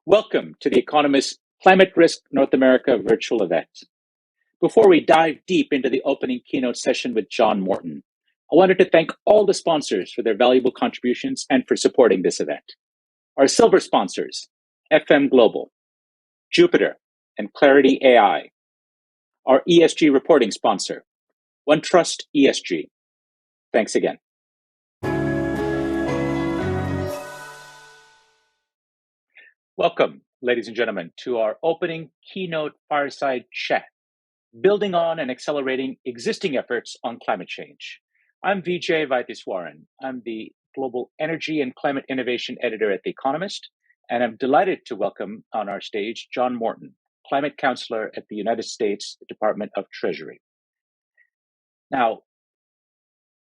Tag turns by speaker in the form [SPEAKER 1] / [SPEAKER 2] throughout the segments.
[SPEAKER 1] Welcome to The Economist's Climate Risk North America virtual event. Before we dive deep into the opening keynote session with John Morton, I wanted to thank all the sponsors for their valuable contributions and for supporting this event. Our silver sponsors, FM Global, Jupiter, and Clarity AI. Our ESG reporting sponsor, OneTrust ESG. Thanks again. Welcome, ladies and gentlemen, to our opening keynote fireside chat, building on and accelerating existing efforts on climate change. I'm Vijay Vaitiswaran. I'm the Global Energy and Climate Innovation Editor at The Economist, and I'm delighted to welcome on our stage John Morton, Climate Counselor at the United States Department of Treasury. Now,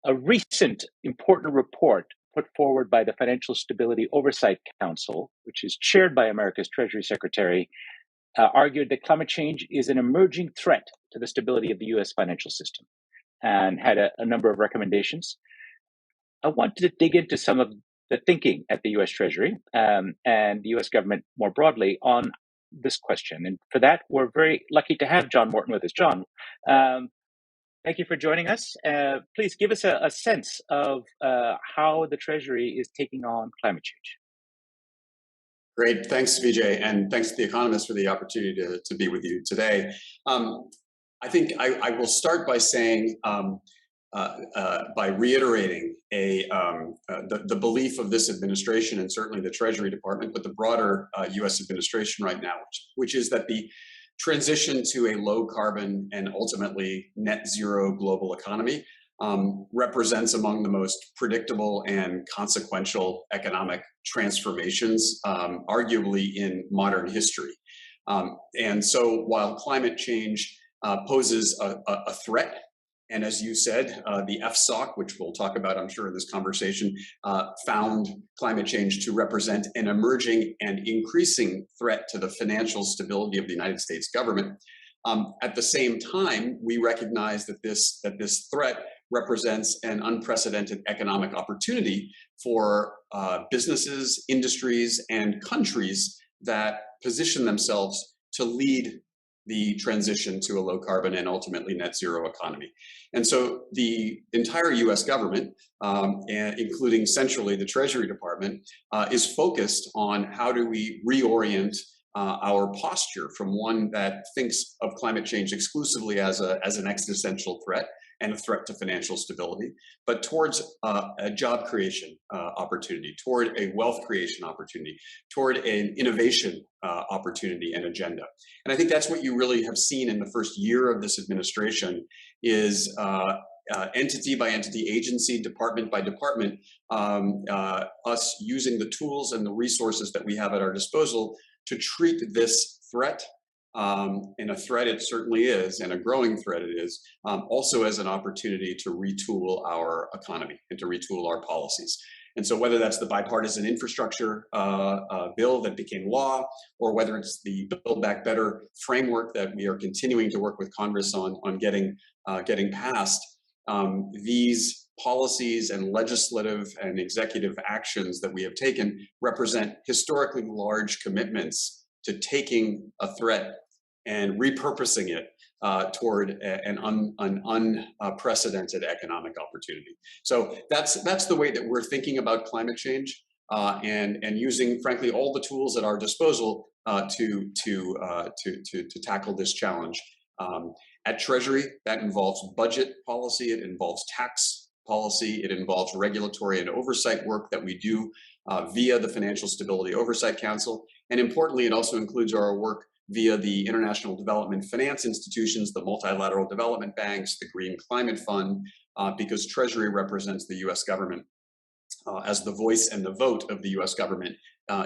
[SPEAKER 1] a recent important report put forward by the Financial Stability Oversight Council, which is chaired by America's Treasury Secretary, argued that climate change is an emerging threat to the stability of the U.S. financial system and had a number of recommendations. I wanted to dig into some of the thinking at the U.S. Treasury and the U.S. government more broadly on this question. And for that, we're very lucky to have John Morton with us. John, thank you for joining us. Please give us a sense of how the Treasury is taking on climate change.
[SPEAKER 2] Great. Thanks, Vijay, and thanks to The Economist for the opportunity to be with you today. I think I will start by saying, by reiterating the belief of this administration and certainly the Treasury Department, but the broader U.S. administration right now, which is that the transition to a low carbon and ultimately net zero global economy represents among the most predictable and consequential economic transformations, arguably in modern history. And so while climate change poses a threat, and as you said, the FSOC, which we'll talk about, I'm sure, in this conversation, found climate change to represent an emerging and increasing threat to the financial stability of the United States government. At the same time, we recognize that this threat represents an unprecedented economic opportunity for businesses, industries, and countries that position themselves to lead the transition to a low carbon and ultimately net zero economy. And so the entire US government, including centrally the Treasury Department, is focused on how do we reorient our posture from one that thinks of climate change exclusively as an existential threat and a threat to financial stability, but towards a job creation opportunity, toward a wealth creation opportunity, toward an innovation opportunity and agenda. And I think that's what you really have seen in the first year of this administration is entity by entity, agency, department by department, us using the tools and the resources that we have at our disposal to treat this threat, and a threat it certainly is, and a growing threat it is, also as an opportunity to retool our economy and to retool our policies. And so whether that's the bipartisan infrastructure bill that became law, or whether it's the Build Back Better framework that we are continuing to work with Congress on getting passed, these policies and legislative and executive actions that we have taken represent historically large commitments to taking a threat and repurposing it toward an unprecedented economic opportunity. So that's the way that we're thinking about climate change and using, frankly, all the tools at our disposal to tackle this challenge. At Treasury, that involves budget policy, it involves tax policy, it involves regulatory and oversight work that we do via the Financial Stability Oversight Council. And importantly, it also includes our work via the International Development Finance institutions, the multilateral development banks, the Green Climate Fund, because Treasury represents the U.S. government as the voice and the vote of the U.S. government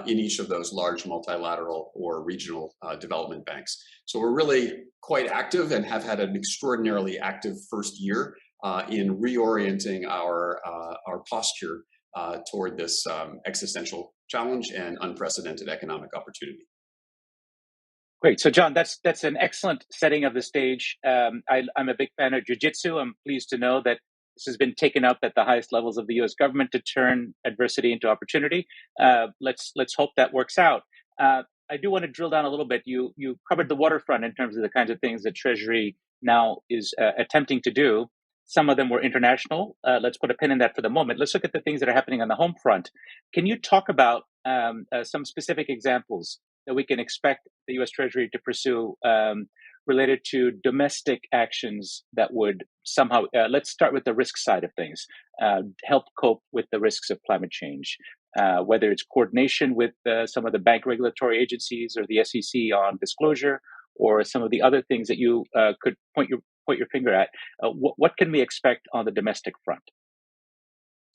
[SPEAKER 2] in each of those large multilateral or regional development banks. So we're really quite active and have had an extraordinarily active first year in reorienting our posture toward this existential challenge and unprecedented economic opportunity.
[SPEAKER 1] Great. So, John, that's an excellent setting of the stage. I'm a big fan of jiu-jitsu. I'm pleased to know that this has been taken up at the highest levels of the U.S. government to turn adversity into opportunity. Let's hope that works out. I do want to drill down a little bit. You covered the waterfront in terms of the kinds of things that Treasury now is attempting to do. Some of them were international. Let's put a pin in that for the moment. Let's look at the things that are happening on the home front. Can you talk about some specific examples that we can expect the U.S. Treasury to pursue related to domestic actions that would somehow, let's start with the risk side of things, help cope with the risks of climate change? Whether it's coordination with some of the bank regulatory agencies or the SEC on disclosure, or some of the other things that you could point your finger at. What can we expect on the domestic front?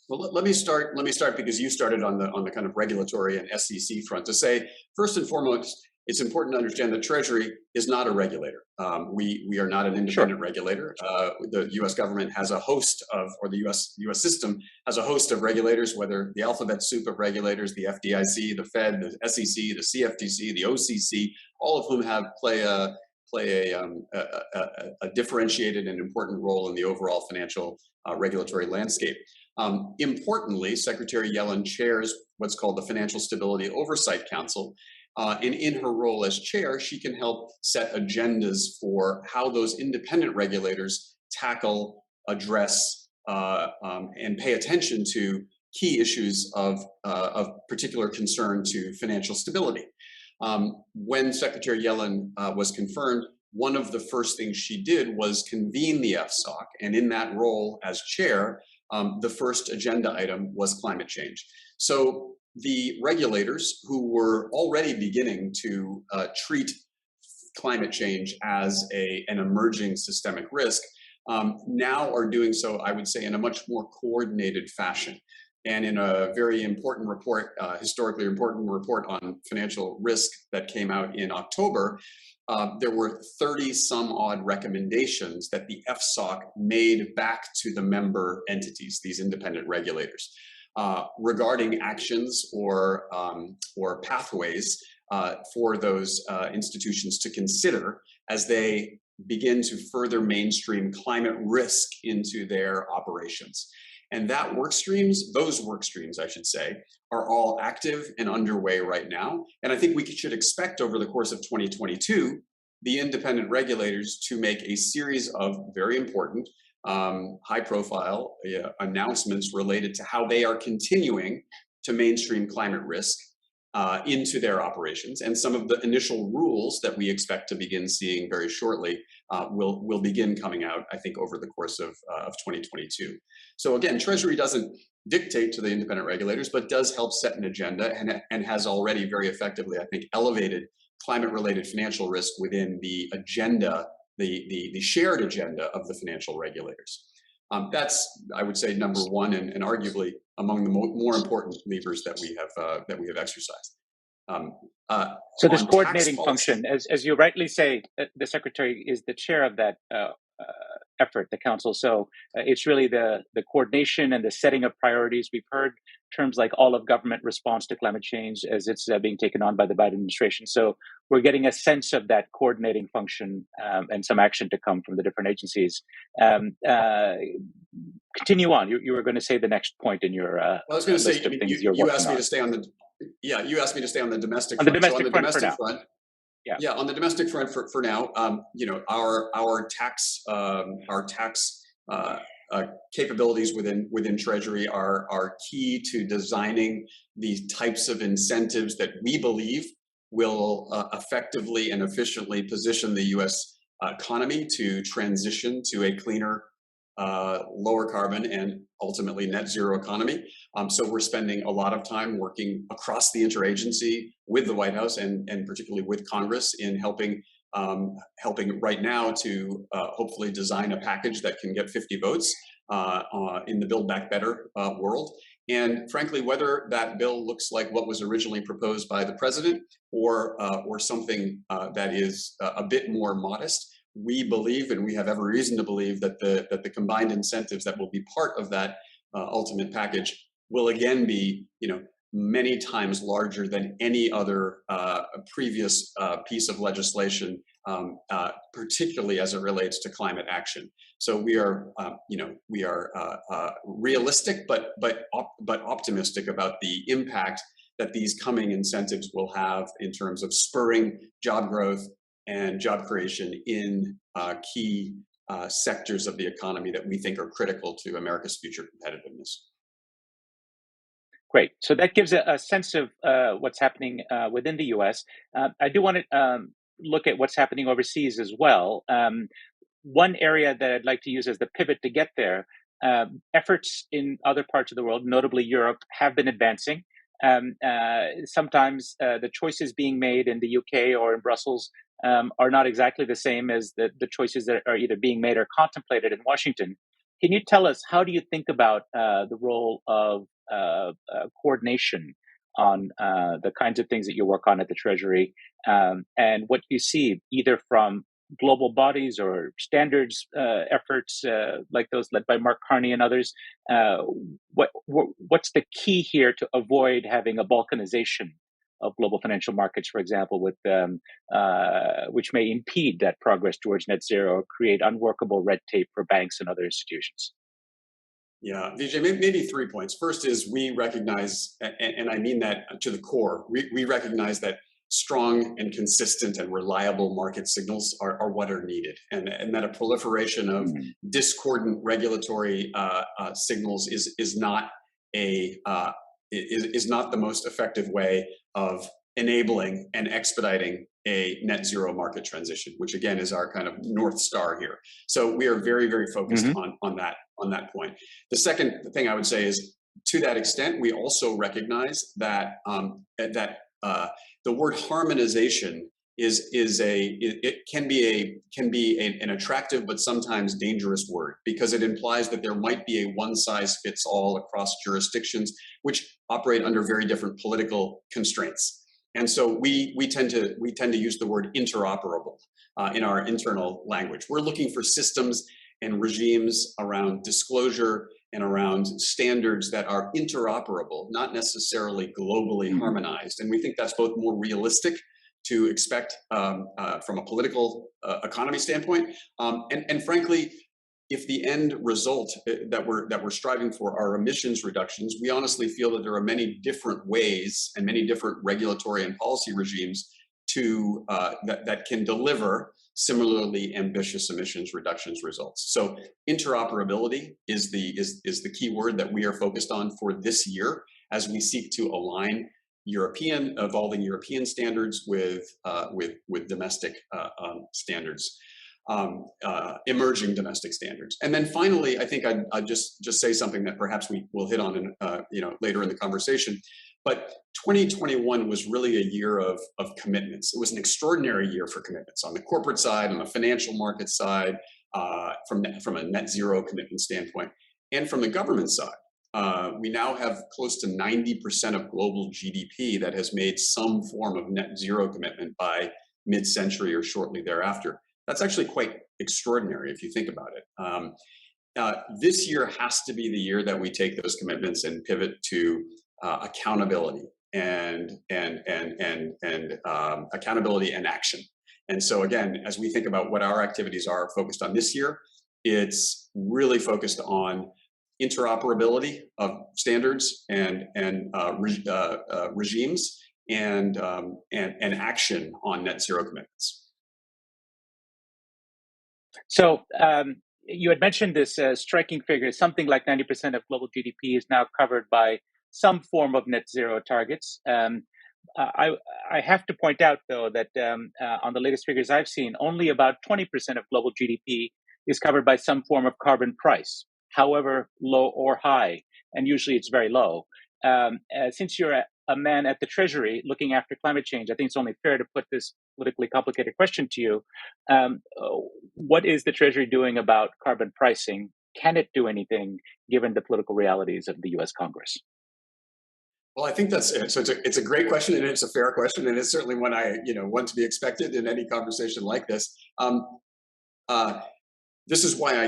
[SPEAKER 2] Well, let me start because you started on the kind of regulatory and SEC front to say, first and foremost, it's important to understand that Treasury is not a regulator. We are not an independent regulator. The U.S. government has a host of, or the U.S. system has a host of regulators, whether the alphabet soup of regulators, the FDIC, the Fed, the SEC, the CFTC, the OCC, all of whom play a differentiated and important role in the overall financial regulatory landscape. Importantly, Secretary Yellen chairs what's called the Financial Stability Oversight Council. And in her role as chair, she can help set agendas for how those independent regulators tackle, address, and pay attention to key issues of particular concern to financial stability. When Secretary Yellen was confirmed, one of the first things she did was convene the FSOC, and in that role as chair, the first agenda item was climate change. So the regulators who were already beginning to treat climate change as an emerging systemic risk now are doing so, I would say, in a much more coordinated fashion. And in a very important report, historically important report on financial risk that came out in October, there were 30 some odd recommendations that the FSOC made back to the member entities, these independent regulators, regarding actions or pathways for those institutions to consider as they begin to further mainstream climate risk into their operations. And those work streams, I should say, are all active and underway right now. And I think we should expect over the course of 2022, the independent regulators to make a series of very important, high-profile announcements related to how they are continuing to mainstream climate risk into their operations. And some of the initial rules that we expect to begin seeing very shortly will begin coming out, I think, over the course of 2022. So again, Treasury doesn't dictate to the independent regulators, but does help set an agenda and has already very effectively, I think, elevated climate-related financial risk within the agenda, the shared agenda of the financial regulators. That's, I would say, number one, and arguably among the more important levers that we have exercised.
[SPEAKER 1] So this coordinating function, as you rightly say, the secretary is the chair of that effort, the council. So it's really the coordination and the setting of priorities. We've heard terms like all of government response to climate change as it's being taken on by the Biden administration. So we're getting a sense of that coordinating function and some action to come from the different agencies. Continue on. You were going to say the next point in your
[SPEAKER 2] I was going to say, you asked me to stay on the domestic front.
[SPEAKER 1] On the domestic front for now.
[SPEAKER 2] Yeah, on the domestic front for now, our tax capabilities within Treasury are key to designing the types of incentives that we believe will effectively and efficiently position the U.S. economy to transition to a cleaner, lower carbon, and ultimately net zero economy. So we're spending a lot of time working across the interagency with the White House and particularly with Congress in helping right now to hopefully design a package that can get 50 votes in the Build Back Better world. And frankly, whether that bill looks like what was originally proposed by the president or something that is a bit more modest, we believe, and we have every reason to believe, that the combined incentives that will be part of that ultimate package will again be, many times larger than any other previous piece of legislation, particularly as it relates to climate action. So we are realistic, but optimistic about the impact that these coming incentives will have in terms of spurring job growth and job creation in key sectors of the economy that we think are critical to America's future competitiveness.
[SPEAKER 1] Great. So that gives a sense of what's happening within the U.S. I do want to look at what's happening overseas as well. One area that I'd like to use as the pivot to get there, efforts in other parts of the world, notably Europe, have been advancing. Sometimes the choices being made in the UK or in Brussels are not exactly the same as the choices that are either being made or contemplated in Washington. Can you tell us, how do you think about the role of coordination on the kinds of things that you work on at the Treasury, and what you see either from global bodies or standards efforts like those led by Mark Carney and others? What's the key here to avoid having a balkanization of global financial markets, for example, with which may impede that progress towards net zero or create unworkable red tape for banks and other institutions?
[SPEAKER 2] Yeah, Vijay, maybe 3 points. First is we recognize, and I mean that to the core, we recognize that strong and consistent and reliable market signals are what are needed, and that a proliferation of discordant regulatory signals is not the most effective way of enabling and expediting a net zero market transition, which again is our kind of North Star here. So we are very, very focused on that point. The second thing I would say is, to that extent, we also recognize that the word harmonization can be an attractive but sometimes dangerous word, because it implies that there might be a one size fits all across jurisdictions which operate under very different political constraints. And so we tend to use the word interoperable in our internal language. We're looking for systems and regimes around disclosure and around standards that are interoperable, not necessarily globally harmonized. And we think that's both more realistic to expect from a political economy standpoint, and frankly, if the end result that we're striving for are emissions reductions, we honestly feel that there are many different ways and many different regulatory and policy regimes to that can deliver similarly ambitious emissions reductions results. So interoperability is the key word that we are focused on for this year as we seek to align evolving European standards with domestic standards. Emerging domestic standards. And then finally, I think I'd just say something that perhaps we will hit on later in the conversation. But 2021 was really a year of commitments. It was an extraordinary year for commitments on the corporate side, on the financial market side, from a net zero commitment standpoint, and from the government side. We now have close to 90% of global GDP that has made some form of net zero commitment by mid-century or shortly thereafter. That's actually quite extraordinary if you think about it. This year has to be the year that we take those commitments and pivot to accountability and accountability and action. And so again, as we think about what our activities are focused on this year, it's really focused on interoperability of standards and regimes and action on net zero commitments.
[SPEAKER 1] So you had mentioned this striking figure, something like 90% of global GDP is now covered by some form of net zero targets. I have to point out, though, that on the latest figures I've seen, only about 20% of global GDP is covered by some form of carbon price, however low or high, and usually it's very low. Since you're a man at the Treasury looking after climate change, I think it's only fair to put this politically complicated question to you. What is the Treasury doing about carbon pricing? Can it do anything given the political realities of the U.S. Congress?
[SPEAKER 2] Well, I think that's so. It's a great question, and it's a fair question, and it's certainly one one to be expected in any conversation like this. This is why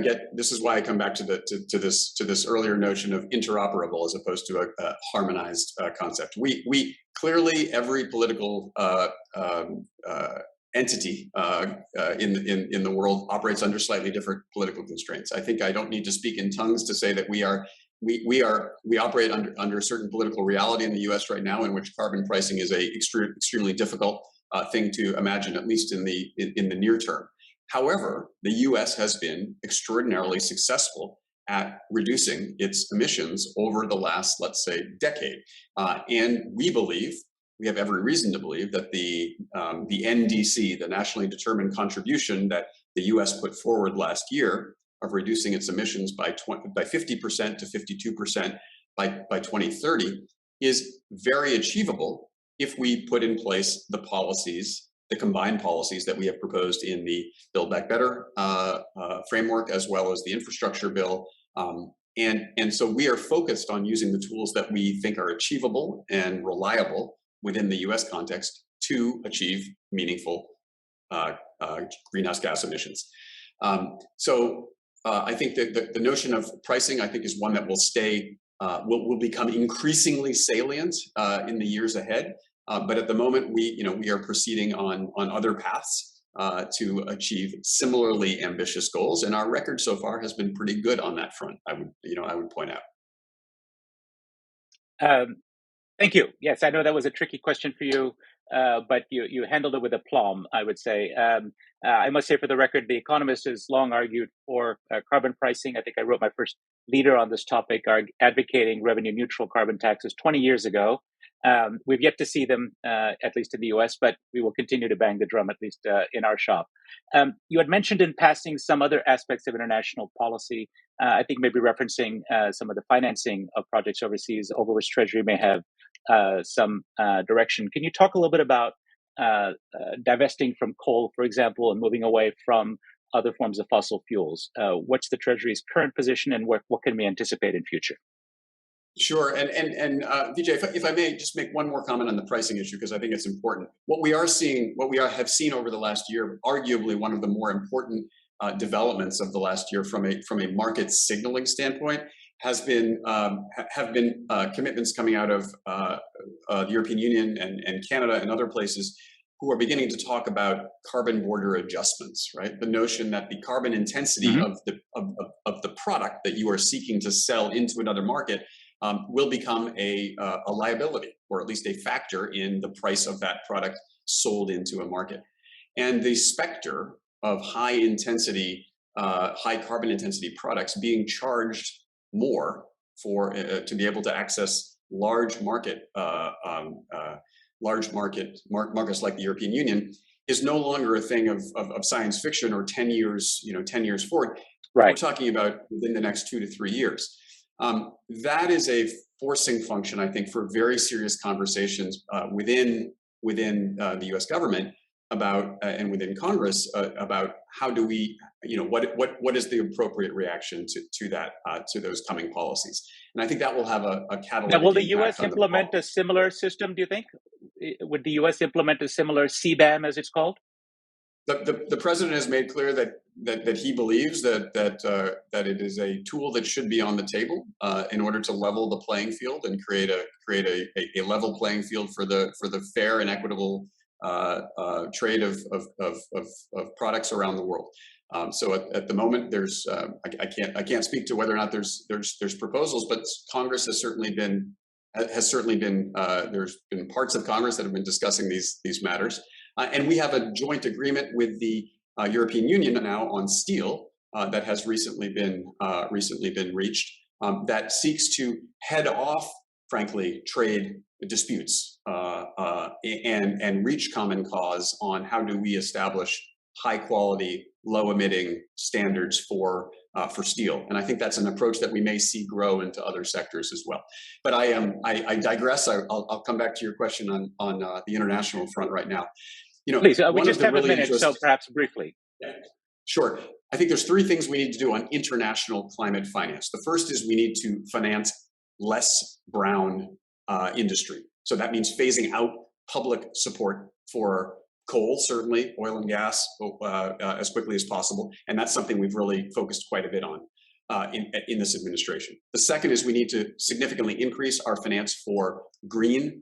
[SPEAKER 2] I come back to this earlier notion of interoperable as opposed to a harmonized concept. We clearly, every political entity in the world operates under slightly different political constraints. I think I don't need to speak in tongues to say that we are we operate under a certain political reality in the U.S. right now, in which carbon pricing is a extremely difficult thing to imagine, at least in the near term. However, the U.S. has been extraordinarily successful at reducing its emissions over the last, let's say, decade, and we have every reason to believe that the NDC, the nationally determined contribution that the U.S. put forward last year of reducing its emissions by 50% to 52% by 2030, is very achievable if we put in place the policies, the combined policies that we have proposed in the Build Back Better framework, as well as the infrastructure bill. And so we are focused on using the tools that we think are achievable and reliable within the U.S. context to achieve meaningful greenhouse gas emissions. So I think that the notion of pricing, I think, is one that will stay, will become increasingly salient in the years ahead. But at the moment, we are proceeding on other paths to achieve similarly ambitious goals, and our record so far has been pretty good on that front. I would point
[SPEAKER 1] out. Thank you. Yes, I know that was a tricky question for you, but you handled it with aplomb, I would say. I must say, for the record, The Economist has long argued for carbon pricing. I think I wrote my first leader on this topic, advocating revenue neutral carbon taxes 20 years ago. We've yet to see them, at least in the US, but we will continue to bang the drum, at least in our shop. You had mentioned in passing some other aspects of international policy, I think maybe referencing some of the financing of projects overseas, over which Treasury may have some direction. Can you talk a little bit about divesting from coal, for example, and moving away from other forms of fossil fuels? What's the Treasury's current position, and what can we anticipate in future?
[SPEAKER 2] Sure, and Vijay, if I may just make one more comment on the pricing issue, because I think it's important. What we have seen over the last year, arguably one of the more important developments of the last year from a market signaling standpoint, have been commitments coming out of the European Union and Canada and other places, who are beginning to talk about carbon border adjustments. Right, the notion that the carbon intensity of the product that you are seeking to sell into another market will become a liability, or at least a factor in the price of that product sold into a market. And the specter of high carbon intensity products being charged more for to be able to access large markets like the European Union is no longer a thing of science fiction or 10 years forward. Right. We're talking about within the next 2 to 3 years. That is a forcing function, I think, for very serious conversations within the U.S. government about and within Congress about how do we, what is the appropriate reaction to that to those coming policies. And I think that will have a catalytic. Now,
[SPEAKER 1] will the U.S. implement a similar system? Do you think? Would the U.S. implement a similar CBAM, as it's called?
[SPEAKER 2] The president has made clear that he believes that it is a tool that should be on the table in order to level the playing field and create a level playing field for the fair and equitable trade of products around the world. So at the moment, there's I can't speak to whether or not there's proposals, but Congress has certainly been there's been parts of Congress that have been discussing these matters. And we have a joint agreement with the European Union now on steel that has recently been reached that seeks to head off, frankly, trade disputes and reach common cause on how do we establish high quality, low emitting standards for steel. And I think that's an approach that we may see grow into other sectors as well. But I digress. I'll come back to your question on the international front right now.
[SPEAKER 1] Please, we just have a minute, so perhaps briefly.
[SPEAKER 2] Yeah, sure. I think there's 3 things we need to do on international climate finance. The first is we need to finance less brown industry. So that means phasing out public support for coal, certainly, oil and gas, as quickly as possible. And that's something we've really focused quite a bit on in this administration. The second is we need to significantly increase our finance for green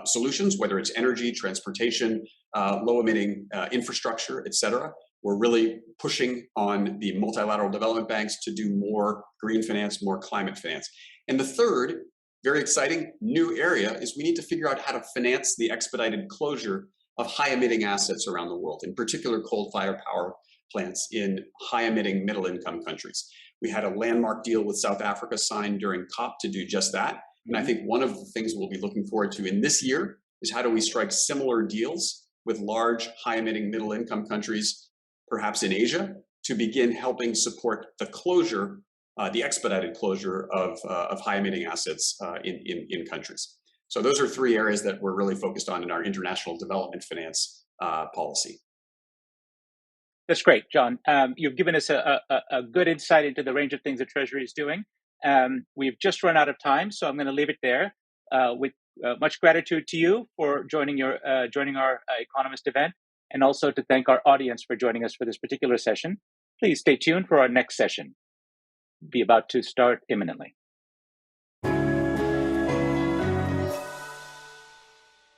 [SPEAKER 2] solutions, whether it's energy, transportation, low-emitting infrastructure, et cetera. We're really pushing on the multilateral development banks to do more green finance, more climate finance. And the third, very exciting new area, is we need to figure out how to finance the expedited closure of high-emitting assets around the world, in particular coal-fired power plants in high-emitting middle-income countries. We had a landmark deal with South Africa signed during COP to do just that. And I think one of the things we'll be looking forward to in this year is how do we strike similar deals with large, high-emitting middle-income countries, perhaps in Asia, to begin helping support the closure, the expedited closure of high-emitting assets in countries. So those are three areas that we're really focused on in our international development finance policy.
[SPEAKER 1] That's great, John. You've given us a good insight into the range of things that Treasury is doing. We've just run out of time, so I'm going to leave it there. With much gratitude to you for joining our Economist event, and also to thank our audience for joining us for this particular session. Please stay tuned for our next session. Be about to start imminently.